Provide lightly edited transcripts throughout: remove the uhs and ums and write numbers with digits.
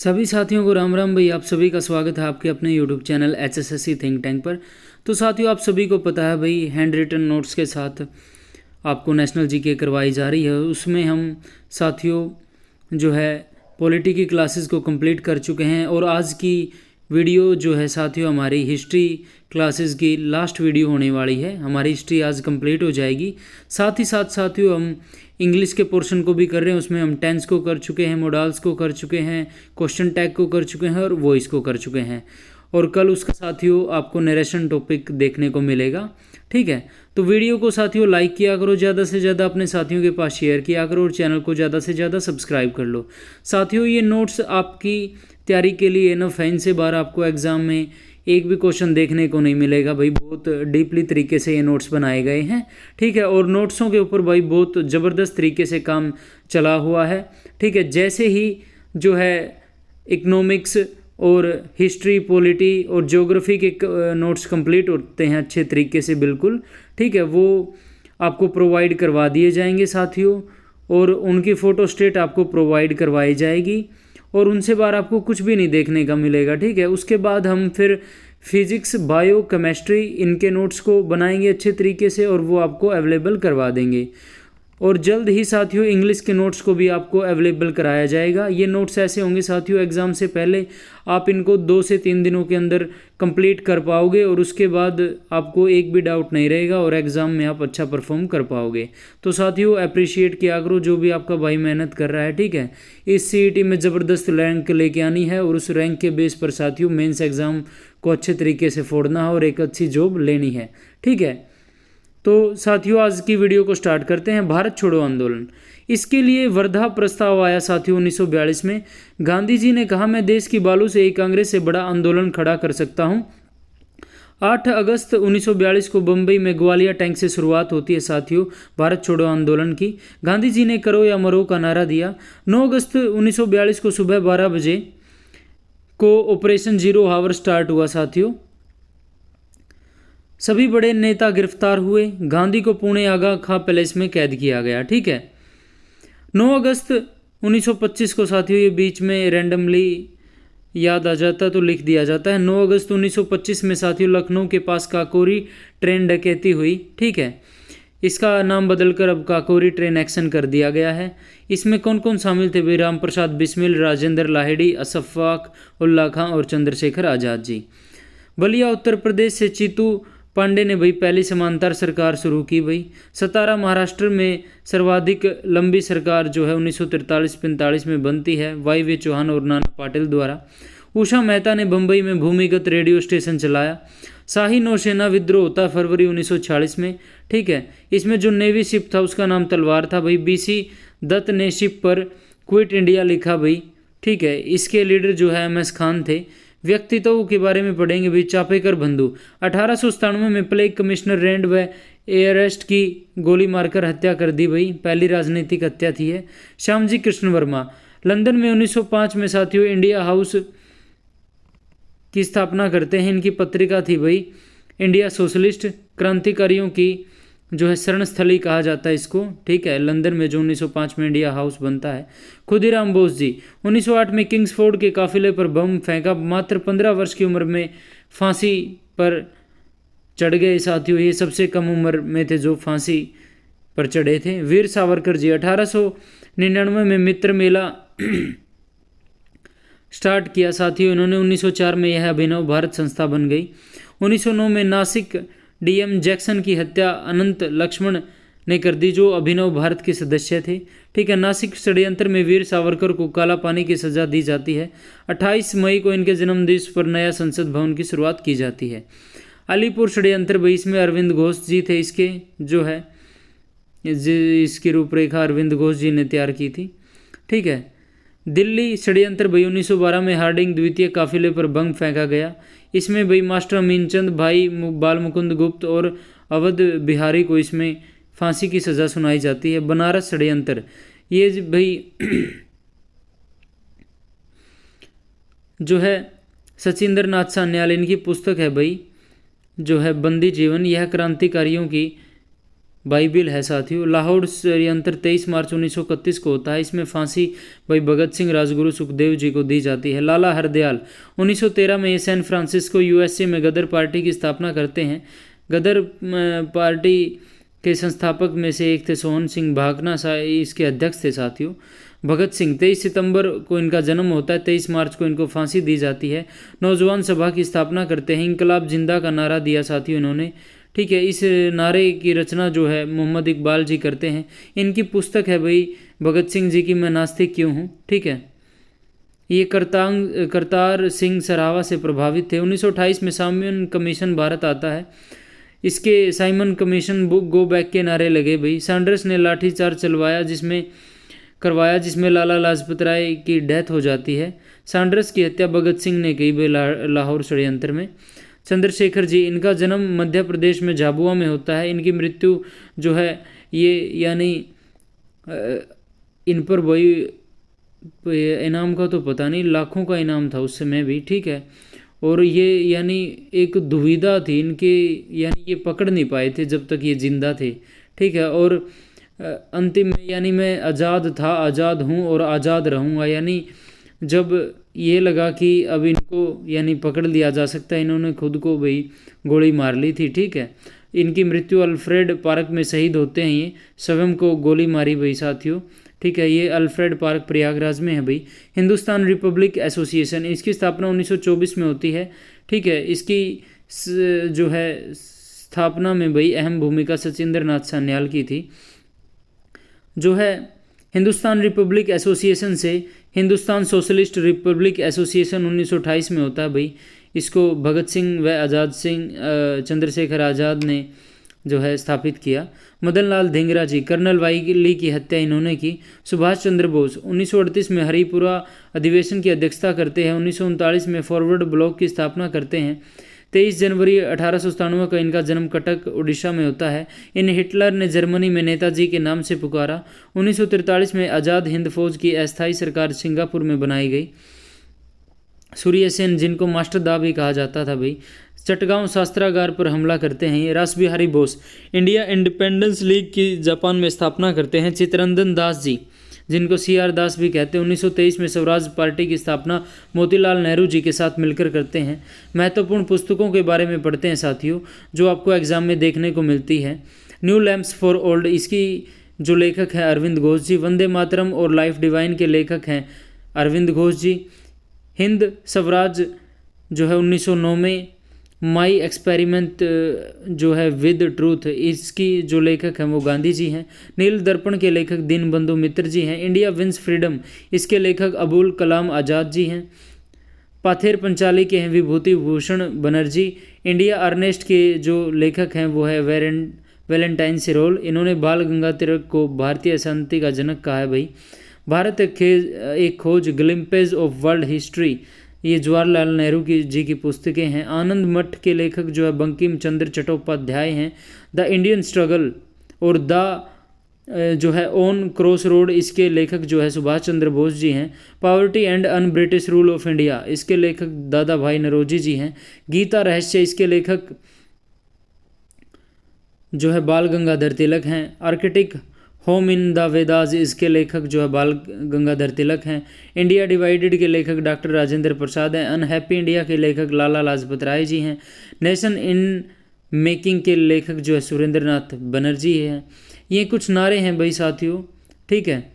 सभी साथियों को राम राम भाई। आप सभी का स्वागत है आपके अपने YouTube channel HSSC think tank पर। तो साथियों, आप सभी को पता है भाई, हैंड रिटन नोट्स के साथ आपको नेशनल जीके करवाई जा रही है। उसमें हम साथियों जो है पॉलिटी की क्लासेस को कंप्लीट कर चुके हैं और आज की वीडियो जो है साथियों हमारी हिस्ट्री क्लासेस की लास्ट वीडियो होने वाली है। हमारी हिस्ट्री आज कंप्लीट हो जाएगी। साथ ही साथ साथियों हम इंग्लिश के पोर्शन को भी कर रहे हैं। उसमें हम टेंस को कर चुके हैं, मोडाल्स को कर चुके हैं, क्वेश्चन टैग को कर चुके हैं और वॉइस को कर चुके हैं। और कल उसका साथियों आपको नरेशन टॉपिक देखने को मिलेगा। ठीक है, तो वीडियो को साथियों लाइक किया करो, ज़्यादा से ज़्यादा अपने साथियों के पास शेयर किया करो और चैनल को ज़्यादा से ज़्यादा सब्सक्राइब कर लो। साथियों, ये नोट्स आपकी तैयारी के लिए इनफ है। इनसे बार आपको एग्ज़ाम में एक भी क्वेश्चन देखने को नहीं मिलेगा भाई। बहुत डीपली तरीके से ये नोट्स बनाए गए हैं। ठीक है, और नोट्सों के ऊपर भाई बहुत ज़बरदस्त तरीके से काम चला हुआ है। ठीक है, जैसे ही जो है इकोनॉमिक्स और हिस्ट्री, पॉलिटी और ज्योग्राफी के नोट्स कंप्लीट होते हैं अच्छे तरीके से बिल्कुल, ठीक है, वो आपको प्रोवाइड करवा दिए जाएंगे साथियों। और उनकी फ़ोटो स्टेट आपको प्रोवाइड करवाई जाएगी और उनसे बाहर आपको कुछ भी नहीं देखने का मिलेगा। ठीक है, उसके बाद हम फिर फिज़िक्स, बायो, केमिस्ट्री इनके नोट्स को बनाएंगे अच्छे तरीके से और वो आपको अवेलेबल करवा देंगे। और जल्द ही साथियों इंग्लिश के नोट्स को भी आपको अवेलेबल कराया जाएगा। ये नोट्स ऐसे होंगे साथियों, एग्ज़ाम से पहले आप इनको 2 से 3 दिनों के अंदर कंप्लीट कर पाओगे और उसके बाद आपको एक भी डाउट नहीं रहेगा और एग्ज़ाम में आप अच्छा परफॉर्म कर पाओगे। तो साथियों अप्रिशिएट किया करो जो भी आपका भाई मेहनत कर रहा है। ठीक है, इस CET में ज़बरदस्त रैंक लेके आनी है और उस रैंक के बेस पर साथियों मेंस एग्ज़ाम को अच्छे तरीके से फोड़ना है और एक अच्छी जॉब लेनी है। ठीक है, तो साथियों आज की वीडियो को स्टार्ट करते हैं। भारत छोड़ो आंदोलन, इसके लिए वर्धा प्रस्ताव आया साथियों 1942 में। गांधी जी ने कहा, मैं देश की बालू से एक कांग्रेस से बड़ा आंदोलन खड़ा कर सकता हूं। 8 अगस्त 1942 को बम्बई में ग्वालियर टैंक से शुरुआत होती है साथियों भारत छोड़ो आंदोलन की। गांधी जी ने करो या मरो का नारा दिया। 9 अगस्त 1942 को सुबह 12 बजे को ऑपरेशन जीरो हावर स्टार्ट हुआ साथियों। सभी बड़े नेता गिरफ्तार हुए। गांधी को पुणे आगा खां पैलेस में कैद किया गया। ठीक है, 9 अगस्त 1925 को साथियों ये बीच में रैंडमली याद आ जाता तो लिख दिया जाता है। 9 अगस्त 1925 में साथियों लखनऊ के पास काकोरी ट्रेन डकैती हुई। ठीक है, इसका नाम बदलकर अब काकोरी ट्रेन एक्शन कर दिया गया है। इसमें कौन कौन शामिल थे भाई? राम प्रसाद बिस्मिल, राजेंद्र लाहिड़ी, अशफाक उल्ला खां और चंद्रशेखर आज़ाद जी। बलिया उत्तर प्रदेश से चीतू पांडे ने भाई पहली समांतर सरकार शुरू की भाई। सतारा महाराष्ट्र में सर्वाधिक लंबी सरकार जो है 1943-45 में बनती है YV चौहान और नाना पाटिल द्वारा। उषा मेहता ने बम्बई में भूमिगत रेडियो स्टेशन चलाया। शाही नौसेना विद्रोह होता फरवरी 1946 में। ठीक है, इसमें जो नेवी शिप था उसका नाम तलवार था भाई। BC दत्त ने शिप पर क्विट इंडिया लिखा भाई। ठीक है, इसके लीडर जो है MS खान थे। व्यक्तित्व के बारे में पढ़ेंगे भी। चापेकर बंधु 1897 में प्लेग कमिश्नर रैंड व एयरेस्ट की गोली मारकर हत्या कर दी भाई। पहली राजनीतिक हत्या थी है। श्यामजी कृष्ण वर्मा लंदन में 1905 में साथियों इंडिया हाउस की स्थापना करते हैं। इनकी पत्रिका थी भाई इंडिया सोशलिस्ट। क्रांतिकारियों की जो है शरणस्थली कहा जाता है इसको। ठीक है, लंदन में जो 1905 में इंडिया हाउस बनता है। खुदीराम बोस जी 1908 में किंग्सफोर्ड के काफिले पर बम फेंका। मात्र 15 वर्ष की उम्र में फांसी पर चढ़ गए साथियों। ये सबसे कम उम्र में थे जो फांसी पर चढ़े थे। वीर सावरकर जी 1899 में मित्र मेला स्टार्ट किया साथियों इन्होंने। 1904 में यह अभिनव भारत संस्था बन गई। 1909 में नासिक DM जैक्सन की हत्या अनंत लक्ष्मण ने कर दी जो अभिनव भारत के सदस्य थे। ठीक है, नासिक षड्यंत्र में वीर सावरकर को काला पानी की सजा दी जाती है। 28 मई को इनके जन्मदिवस पर नया संसद भवन की शुरुआत की जाती है। अलीपुर षड्यंत्र भाई इसमें अरविंद घोष जी थे। इसके जो है इसकी रूपरेखा अरविंद घोष जी ने तैयार की थी। ठीक है, दिल्ली षड्यंत्र भाई 1912 में हार्डिंग द्वितीय काफिले पर बम फेंका गया। इसमें भाई मास्टर अमीनचंद, भाई बाल मुकुंद गुप्त और अवध बिहारी को इसमें फांसी की सज़ा सुनाई जाती है। बनारस षड्यंत्र ये भाई जो है सचिंद्र नाथ सान्याल इनकी पुस्तक है भाई जो है बंदी जीवन। यह क्रांतिकारियों की बाइबिल है साथियों। लाहौर षड्यंत्र 23 मार्च 1931 को होता है। इसमें फांसी भाई भगत सिंह, राजगुरु सुखदेव जी को दी जाती है। लाला हरदयाल 1913 में ये सैन फ्रांसिस्को यूएसए में गदर पार्टी की स्थापना करते हैं। गदर पार्टी के संस्थापक में से एक थे सोहन सिंह भाकना, इसके अध्यक्ष थे साथियों। भगत सिंह 23 सितंबर को इनका जन्म होता है। 23 मार्च को इनको फांसी दी जाती है। नौजवान सभा की स्थापना करते हैं। इंकलाब जिंदा का नारा दिया साथियों इन्होंने, ठीक है। इस नारे की रचना जो है मोहम्मद इकबाल जी करते हैं। इनकी पुस्तक है भाई भगत सिंह जी की मैं नास्तिक क्यों हूँ, ठीक है। ये करतार सिंह सरावा से प्रभावित थे। 1928 में साइमन कमीशन भारत आता है। इसके Simon commission book go back के नारे लगे भाई। सैंडर्स ने लाठीचार्ज जिसमें लाला लाजपत राय की डेथ हो जाती है। सैंडर्स की हत्या भगत सिंह ने की भाई लाहौर षड्यंत्र में। चंद्रशेखर जी, इनका जन्म मध्य प्रदेश में झाबुआ में होता है। इनकी मृत्यु जो है ये यानी इन पर वही इनाम का तो पता नहीं, लाखों का इनाम था उस समय भी, ठीक है। और ये यानी एक दुविधा थी इनके, यानी ये पकड़ नहीं पाए थे जब तक ये जिंदा थे, ठीक है। और अंतिम में यानी मैं आज़ाद था, आज़ाद हूँ और आज़ाद रहूँगा, यानी जब ये लगा कि अब इनको यानी पकड़ लिया जा सकता है, इन्होंने खुद को भाई गोली मार ली थी, ठीक है। इनकी मृत्यु अल्फ्रेड पार्क में शहीद होते हैं। ये स्वयं को गोली मारी भाई साथियों, ठीक है। ये अल्फ्रेड पार्क प्रयागराज में है भाई। हिंदुस्तान रिपब्लिक एसोसिएशन, इसकी स्थापना 1924 में होती है, ठीक है। इसकी जो है स्थापना में भाई अहम भूमिका सचिंद्र नाथ सान्याल की थी। जो है हिंदुस्तान रिपब्लिक एसोसिएशन से हिंदुस्तान सोशलिस्ट रिपब्लिक एसोसिएशन 1928 में होता है भाई। इसको भगत सिंह व आज़ाद सिंह चंद्रशेखर आज़ाद ने जो है स्थापित किया। मदन लाल धिंगरा जी, कर्नल वाइली की हत्या इन्होंने की। सुभाष चंद्र बोस 1938 में हरिपुरा अधिवेशन की अध्यक्षता करते हैं। 1939 में फॉरवर्ड ब्लॉक की स्थापना करते हैं। 23 जनवरी 1897 का इनका जन्म कटक उड़ीसा में होता है। इन्हें हिटलर ने जर्मनी में नेताजी के नाम से पुकारा। 1943 में आज़ाद हिंद फौज की अस्थायी सरकार सिंगापुर में बनाई गई। सूर्य सेन, जिनको मास्टर दा भी कहा जाता था भाई, चटगांव शस्त्रागार पर हमला करते हैं। ये रास Bihari Bose India independence league की जापान में स्थापना करते हैं। चित्तरंजन दास जी, जिनको CR दास भी कहते हैं, 1923 में स्वराज पार्टी की स्थापना मोतीलाल नेहरू जी के साथ मिलकर करते हैं। महत्वपूर्ण पुस्तकों के बारे में पढ़ते हैं साथियों, जो आपको एग्जाम में देखने को मिलती है। न्यू लैम्प्स फॉर ओल्ड, इसकी जो लेखक है अरविंद घोष जी। वंदे मातरम और लाइफ डिवाइन के लेखक हैं अरविंद घोष जी। हिंद स्वराज जो है 1909 में। माई एक्सपेरिमेंट जो है विद ट्रूथ, इसकी जो लेखक हैं वो गांधी जी हैं। नील दर्पण के लेखक दीनबंधु मित्र जी हैं। इंडिया विंस फ्रीडम, इसके लेखक अबुल कलाम आज़ाद जी हैं। पाथेर पंचाली के हैं विभूति भूषण बनर्जी। इंडिया अर्नेस्ट के जो लेखक हैं वो है वैलेंटाइन सिरोल। इन्होंने बाल गंगाधर को भारतीय शांति का जनक कहा है भाई। भारत एक खोज, ग्लिम्पेज ऑफ वर्ल्ड हिस्ट्री, ये जवाहरलाल नेहरू जी की पुस्तकें हैं। आनंद मठ के लेखक जो है बंकिम चंद्र चट्टोपाध्याय हैं। द इंडियन स्ट्रगल और द जो है ऑन क्रॉस रोड, इसके लेखक जो है सुभाष चंद्र बोस जी हैं। Poverty and un British rule of India, इसके लेखक दादा भाई नरोजी जी हैं। गीता रहस्य, इसके लेखक जो है बाल गंगाधर तिलक हैं। Arctic home in the Vedas, इसके लेखक जो है बाल गंगाधर तिलक हैं। इंडिया डिवाइडेड के लेखक डॉक्टर राजेंद्र प्रसाद हैं। अनहैप्पी इंडिया के लेखक लाला लाजपत राय जी हैं। नेशन इन मेकिंग के लेखक जो है सुरेंद्र नाथ बनर्जी हैं। ये कुछ नारे हैं भाई साथियों, ठीक है,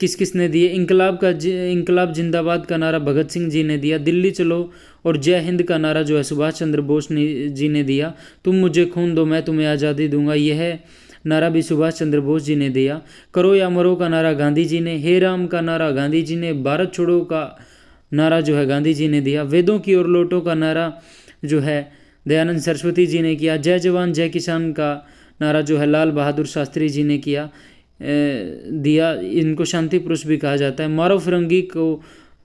किस किस ने दिए। इंकलाब जिंदाबाद का नारा भगत सिंह जी ने दिया। दिल्ली चलो और जय हिंद का नारा जो है सुभाष चंद्र बोस जी ने दिया। तुम मुझे खून दो मैं तुम्हें आज़ादी दूंगा, यह नारा भी सुभाष चंद्र बोस जी ने दिया। करो या मरो का नारा गांधी जी ने। हे राम का नारा गांधी जी ने। भारत छोड़ो का नारा जो है गांधी जी ने दिया। वेदों की ओर लौटो का नारा जो है दयानंद सरस्वती जी ने किया। जय जवान जय किसान का नारा जो है लाल बहादुर शास्त्री जी ने दिया। इनको शांति पुरुष भी कहा जाता है। मारो फिरंगी को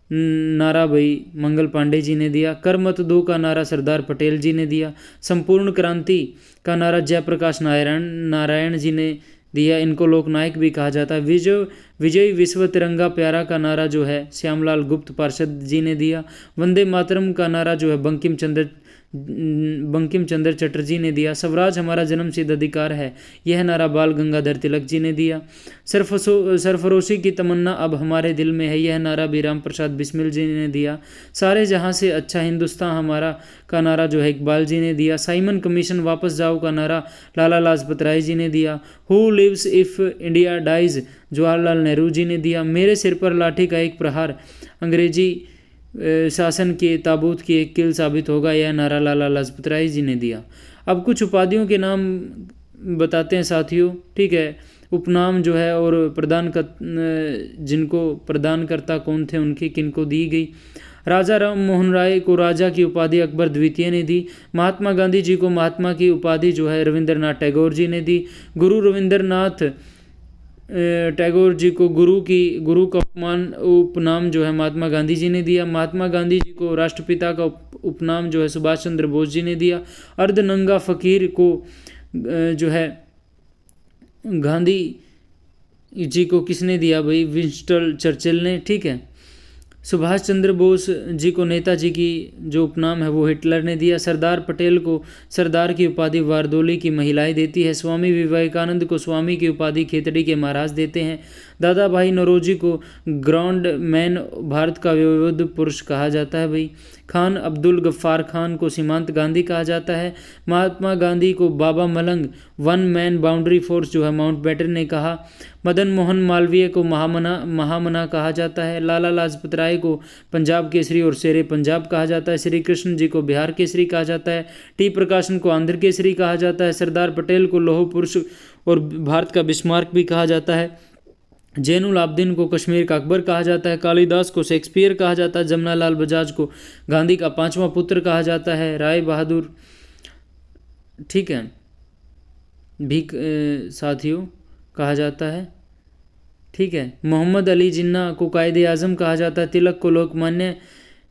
नारा भाई मंगल पांडे जी ने दिया। कर मत दो का नारा सरदार पटेल जी ने दिया। संपूर्ण क्रांति का नारा जयप्रकाश नारायण जी ने दिया। इनको लोकनायक भी कहा जाता है। विजय विश्व तिरंगा प्यारा का नारा जो है श्यामलाल गुप्त पार्षद जी ने दिया। वंदे मातरम का नारा जो है बंकिम चंद्र बंकिम चंद्र चटर्जी ने दिया। स्वराज हमारा जन्मसिद्ध अधिकार है, यह नारा बाल गंगाधर तिलक जी ने दिया। सरफरोशी की तमन्ना अब हमारे दिल में है, यह नारा भी राम प्रसाद बिस्मिल जी ने दिया। सारे जहां से अच्छा हिंदुस्तान हमारा का नारा जो है इकबाल जी ने दिया। साइमन कमीशन वापस जाओ का नारा लाला लाजपत राय जी ने दिया। Who lives if India dies Jawaharlal Nehru ji ने दिया। मेरे सिर पर लाठी का एक प्रहार अंग्रेजी शासन के ताबूत की एक कील साबित होगा, यह नारा लाला लाजपत राय जी ने दिया। अब कुछ उपाधियों के नाम बताते हैं साथियों, ठीक है। उपनाम जो है और प्रदान कर जिनको प्रदानकर्ता कौन थे, उनकी किनको दी गई। राजा राम मोहन राय को राजा की उपाधि अकबर द्वितीय ने दी। महात्मा गांधी जी को महात्मा की उपाधि जो है रविंद्रनाथ टैगोर जी ने दी। गुरु रविंद्रनाथ टैगोर जी को गुरु का उपनाम जो है महात्मा गांधी जी ने दिया। महात्मा गांधी जी को राष्ट्रपिता का उपनाम जो है सुभाष चंद्र बोस जी ने दिया। अर्धनंगा फकीर को जो है गांधी जी को किसने दिया भाई, विंस्टन चर्चिल ने, ठीक है। सुभाष चंद्र बोस जी को नेताजी की जो उपनाम है वो हिटलर ने दिया। सरदार पटेल को सरदार की उपाधि वारदोली की महिलाएं देती है। स्वामी विवेकानंद को स्वामी की उपाधि खेतड़ी के महाराज देते हैं। दादा भाई नौरोजी को ग्रांड मैन भारत का विविध पुरुष कहा जाता है भाई। खान अब्दुल गफ्फार खान को सीमांत गांधी कहा जाता है। महात्मा गांधी को बाबा मलंग वन मैन बाउंड्री फोर्स जो है माउंटबेटन ने कहा। मदन मोहन मालवीय को महामना कहा जाता है। लाला लाजपत राय को पंजाब केसरी और शेरे पंजाब कहा जाता है। श्री कृष्ण जी को बिहार केसरी कहा जाता है। टी प्रकाशन को आंध्र केसरी कहा जाता है। सरदार पटेल को लौह पुरुष और भारत का बिस्मार्क भी कहा जाता है। जैनुल आबदीन को कश्मीर का अकबर कहा जाता है। कालिदास को शेक्सपियर कहा जाता है। जमनालाल बजाज को गांधी का पांचवा पुत्र कहा जाता है। राय बहादुर, ठीक है, भी साथियों कहा जाता है, ठीक है। मोहम्मद अली जिन्ना को कायदे आजम कहा जाता है। तिलक को लोकमान्य,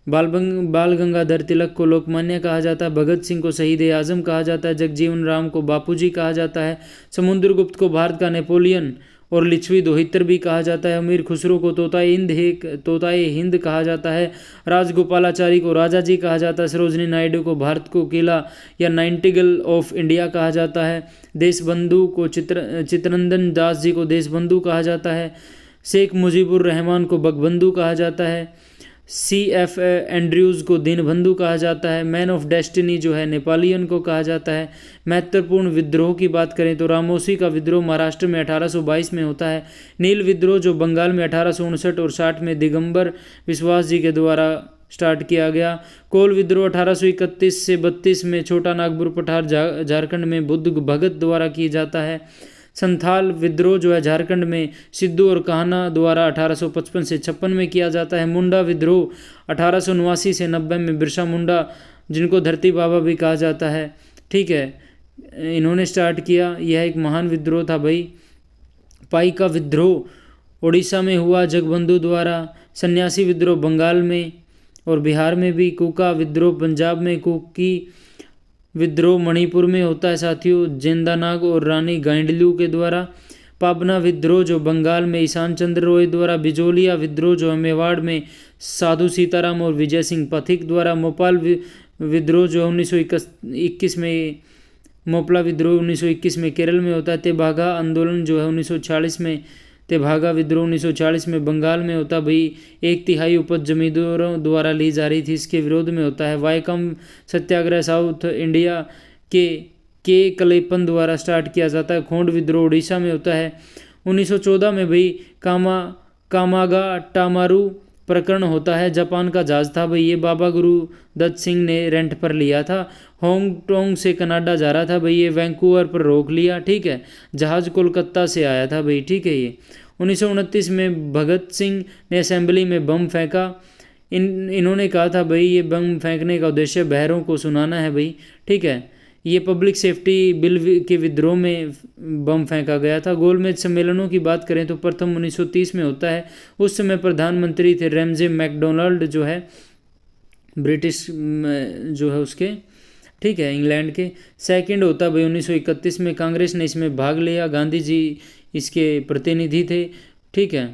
बाल गंगाधर तिलक को लोकमान्य कहा जाता है। भगत सिंह को शहीद आजम कहा जाता है। जगजीवन राम को बापूजी कहा जाता है। समुद्रगुप्त को भारत का नेपोलियन और लिच्छवी दोहित्र भी कहा जाता है। अमीर खुसरो को तोताए हिंद कहा जाता है। राजगोपालाचारी को राजा जी कहा जाता है। सरोजनी नायडू को भारत को किला या नाइटिंगेल ऑफ इंडिया कहा जाता है। देशबंधु को चित्तरंजन दास जी को देशबंधु कहा जाता है। शेख मुजीबुर रहमान को बगबंधु कहा जाता है। CF एंड्रयूज़ को दीनबंधु कहा जाता है। मैन ऑफ डेस्टिनी जो है नेपोलियन को कहा जाता है। महत्वपूर्ण विद्रोह की बात करें तो रामोसी का विद्रोह महाराष्ट्र में 1822 में होता है। नील विद्रोह जो बंगाल में 1859 और 60 में दिगंबर विश्वास जी के द्वारा स्टार्ट किया गया। कोल विद्रोह 1831 से 32 में छोटा नागपुर पठार झारखंड में बुद्ध भगत द्वारा किया जाता है। संथाल विद्रोह जो है झारखंड में सिद्धू और कान्हा द्वारा 1855 से 56 में किया जाता है। मुंडा विद्रोह 1889 से 90 में बिरसा मुंडा, जिनको धरती बाबा भी कहा जाता है, ठीक है, इन्होंने स्टार्ट किया। यह एक महान विद्रोह था भाई। पाइका विद्रोह उड़ीसा में हुआ जगबंधु द्वारा। सन्यासी विद्रोह बंगाल में और बिहार में भी। कुका विद्रोह पंजाब में। कुकी विद्रोह मणिपुर में होता है साथियों, जेंदानाग और रानी गाइंडलू के द्वारा। पाबना विद्रोह जो बंगाल में ईशान चंद्र रॉय द्वारा। बिजोलिया विद्रोह जो मेवाड़ में साधु सीताराम और विजय सिंह पथिक द्वारा। मोपाल विद्रोह जो 1921 में मोपला विद्रोह 1921 में केरल में होता है। तेभागा आंदोलन जो है 1946 में, तेभागा विद्रोह 1940 में बंगाल में होता भाई। 1/3 उपज जमींदारों द्वारा ली जा रही थी, इसके विरोध में होता है। वाइकम सत्याग्रह साउथ इंडिया के कलेपन द्वारा स्टार्ट किया जाता है। खोंड विद्रोह उड़ीसा में होता है। 1914 में भाई कामागा टामारू प्रकरण होता है। जापान का जहाज था भाई, ये बाबा गुरु दत्त सिंह ने रेंट पर लिया था। हांगकांग से कनाडा जा रहा था भाई, ये वैंकूवर पर रोक लिया, ठीक है। जहाज कोलकाता से आया था भाई, ठीक है। ये 1929 में भगत सिंह ने असेंबली में बम फेंका। इन्होंने कहा था भाई ये बम फेंकने का उद्देश्य बहरों को सुनाना है भाई, ठीक है। ये पब्लिक सेफ्टी बिल के विद्रोह में बम फेंका गया था। गोलमेज सम्मेलनों की बात करें तो प्रथम 1930 में होता है। उस समय प्रधानमंत्री थे रैमजे मैकडोनाल्ड जो है ब्रिटिश जो है उसके, ठीक है, इंग्लैंड के। सेकंड होता भाई 1931 में, कांग्रेस ने इसमें भाग लिया। गांधी जी इसके प्रतिनिधि थे, ठीक है,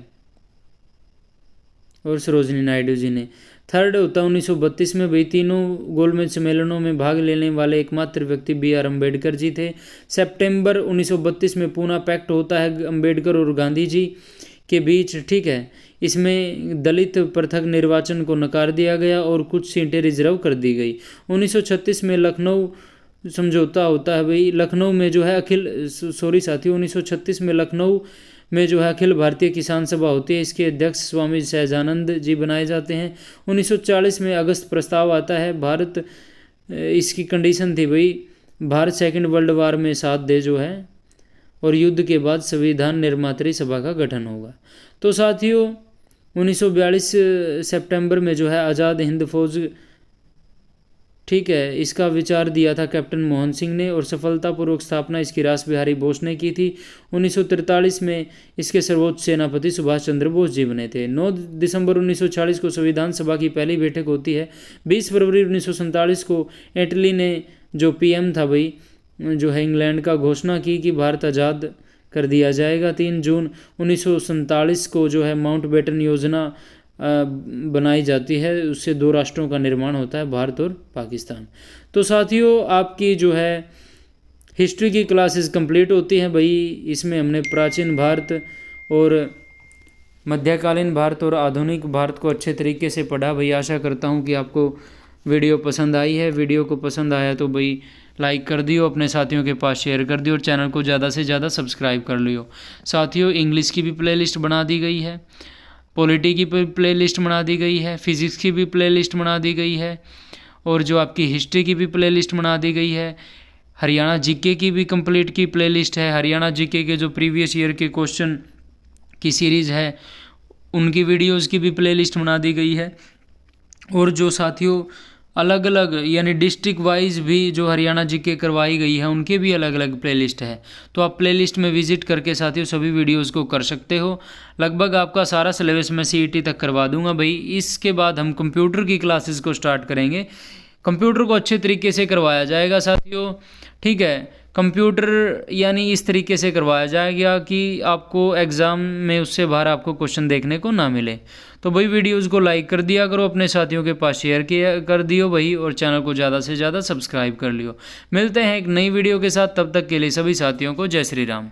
और सरोजनी नायडू जी ने। थर्ड होता है 1932 में भाई। तीनों गोलमेज सम्मेलनों में भाग लेने वाले एकमात्र व्यक्ति BR अम्बेडकर जी थे। सितंबर 1932 में पूना पैक्ट होता है अम्बेडकर और गांधी जी के बीच, ठीक है। इसमें दलित पृथक निर्वाचन को नकार दिया गया और कुछ सीटें रिजर्व कर दी गई। 1936 में लखनऊ समझौता होता है भाई। लखनऊ में जो है साथियों 1936 में लखनऊ में जो है अखिल भारतीय किसान सभा होती है। इसके अध्यक्ष स्वामी सहजानंद जी बनाए जाते हैं। 1940 में अगस्त प्रस्ताव आता है। भारत, इसकी कंडीशन थी भाई, भारत सेकंड वर्ल्ड वार में साथ दे जो है, और युद्ध के बाद संविधान निर्मात्री सभा का गठन होगा। तो साथियों 1942 सितंबर में जो है आज़ाद हिंद फौज, ठीक है, इसका विचार दिया था कैप्टन मोहन सिंह ने और सफलतापूर्वक स्थापना इसकी रास बिहारी बोस ने की थी। 1943 में इसके सर्वोच्च सेनापति सुभाष चंद्र बोस जी बने थे। 9 दिसंबर 1940 को संविधान सभा की पहली बैठक होती है। 20 फरवरी 1947 को एटली ने जो PM था भाई जो है इंग्लैंड का, घोषणा की कि भारत आज़ाद कर दिया जाएगा। 3 जून 1947 को जो है माउंटबेटन योजना बनाई जाती है। उससे 2 राष्ट्रों का निर्माण होता है, भारत और पाकिस्तान। तो साथियों आपकी जो है हिस्ट्री की क्लासेस कंप्लीट होती हैं भाई। इसमें हमने प्राचीन भारत और मध्यकालीन भारत और आधुनिक भारत को अच्छे तरीके से पढ़ा भाई। आशा करता हूँ कि आपको वीडियो पसंद आई है। वीडियो को पसंद आया तो भाई लाइक कर दियो, अपने साथियों के पास शेयर कर दियो और चैनल को ज़्यादा से ज़्यादा सब्सक्राइब कर लियो। साथियों इंग्लिश की भी प्लेलिस्ट बना दी गई है, पॉलिटी की प्लेलिस्ट बना दी गई है, फिज़िक्स की भी प्लेलिस्ट बना दी गई है, और जो आपकी हिस्ट्री की भी प्लेलिस्ट बना दी गई है। हरियाणा जीके की भी कंप्लीट की प्लेलिस्ट है। हरियाणा जीके के जो प्रीवियस ईयर के क्वेश्चन की सीरीज़ है उनकी वीडियोस की भी प्लेलिस्ट बना दी गई है। और जो साथियों अलग अलग यानी डिस्ट्रिक्ट वाइज भी जो हरियाणा जीके करवाई गई है उनके भी अलग अलग प्लेलिस्ट है। तो आप प्लेलिस्ट में विजिट करके साथियों सभी वीडियोस को कर सकते हो। लगभग आपका सारा सिलेबस मैं CET तक करवा दूंगा भाई। इसके बाद हम कंप्यूटर की क्लासेस को स्टार्ट करेंगे। कंप्यूटर को अच्छे तरीके से करवाया जाएगा साथियों, ठीक है। कंप्यूटर यानी इस तरीके से करवाया जाएगा कि आपको एग्ज़ाम में उससे बाहर आपको क्वेश्चन देखने को ना मिले। तो भाई वीडियोस को लाइक कर दिया करो, अपने साथियों के पास शेयर किया कर दियो भाई, और चैनल को ज़्यादा से ज़्यादा सब्सक्राइब कर लियो। मिलते हैं एक नई वीडियो के साथ, तब तक के लिए सभी साथियों को जय श्री राम।